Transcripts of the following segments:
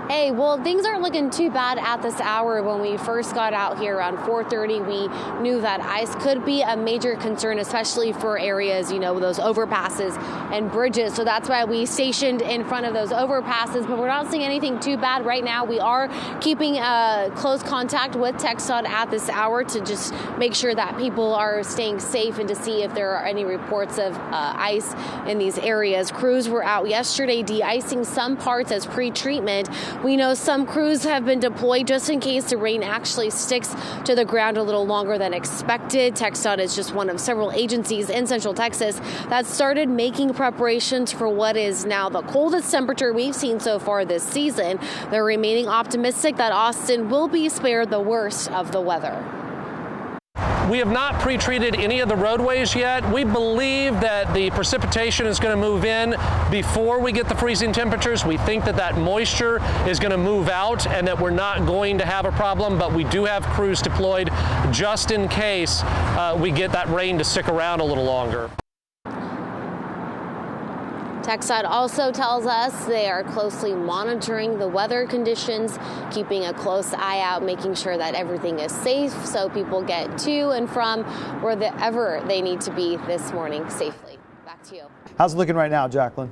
Hey, well, things aren't looking too bad at this hour. When we first got out here around 4:30, we knew that ice could be a major concern, especially for areas, those overpasses and bridges. So that's why we stationed in front of those overpasses, but we're not seeing anything too bad right now. We are keeping close contact with TxDOT at this hour to just make sure that people are staying safe and to see if there are any reports of ice in these areas. Crews were out yesterday de-icing some parts as pre-treatment. We know some crews have been deployed just in case the rain actually sticks to the ground a little longer than expected. TxDOT is just one of several agencies in Central Texas that started making preparations for what is now the coldest temperature we've seen so far this season. They're remaining optimistic that Austin will be spared the worst of the weather. We have not pre-treated any of the roadways yet. We believe that the precipitation is going to move in before we get the freezing temperatures. We think that moisture is going to move out and that we're not going to have a problem, but we do have crews deployed just in case we get that rain to stick around a little longer. TxDOT also tells us they are closely monitoring the weather conditions, keeping a close eye out, making sure that everything is safe so people get to and from wherever they need to be this morning safely. Back to you. How's it looking right now, Jacqueline?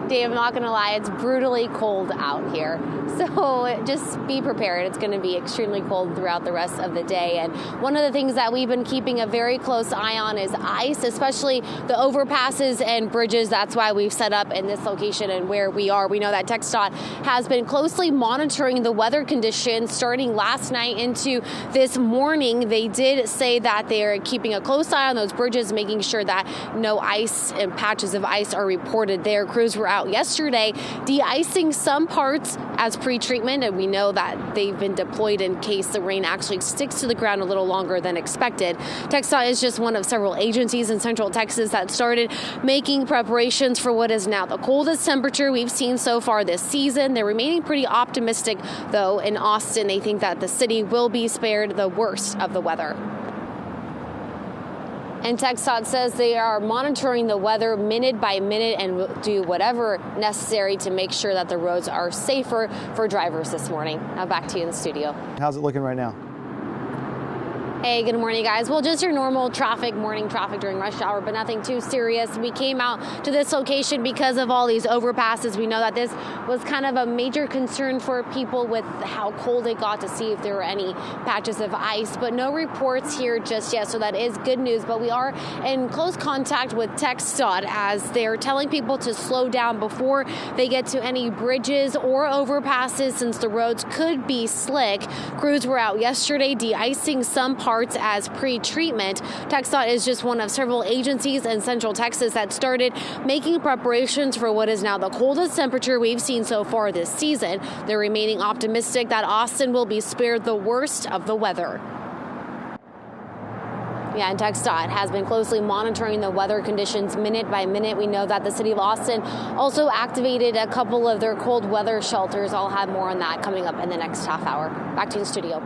Dave, I'm not going to lie, it's brutally cold out here. So just be prepared. It's going to be extremely cold throughout the rest of the day. And one of the things that we've been keeping a very close eye on is ice, especially the overpasses and bridges. That's why we've set up in this location and where we are. We know that TxDOT has been closely monitoring the weather conditions starting last night into this morning. They did say that they're keeping a close eye on those bridges, making sure that no ice and patches of ice are reported there. Crews were out yesterday de-icing some parts as pre-treatment, and we know that they've been deployed in case the rain actually sticks to the ground a little longer than expected. TxDOT is just one of several agencies in Central Texas that started making preparations for what is now the coldest temperature we've seen so far this season. They're remaining pretty optimistic, though. In Austin, they think that the city will be spared the worst of the weather. And TxDOT says they are monitoring the weather minute by minute and will do whatever necessary to make sure that the roads are safer for drivers this morning. Now back to you in the studio. How's it looking right now? Hey, good morning, guys. Well, just your normal morning traffic during rush hour, but nothing too serious. We came out to this location because of all these overpasses. We know that this was kind of a major concern for people with how cold it got, to see if there were any patches of ice, but no reports here just yet, so that is good news. But we are in close contact with TxDOT as they're telling people to slow down before they get to any bridges or overpasses, since the roads could be slick. Crews were out yesterday de-icing some parts as pre-treatment. TxDOT is just one of several agencies in Central Texas that started making preparations for what is now the coldest temperature we've seen so far this season. They're remaining optimistic that Austin will be spared the worst of the weather. Yeah, and TxDOT has been closely monitoring the weather conditions minute by minute. We know that the city of Austin also activated a couple of their cold weather shelters. I'll have more on that coming up in the next half hour. Back to the studio.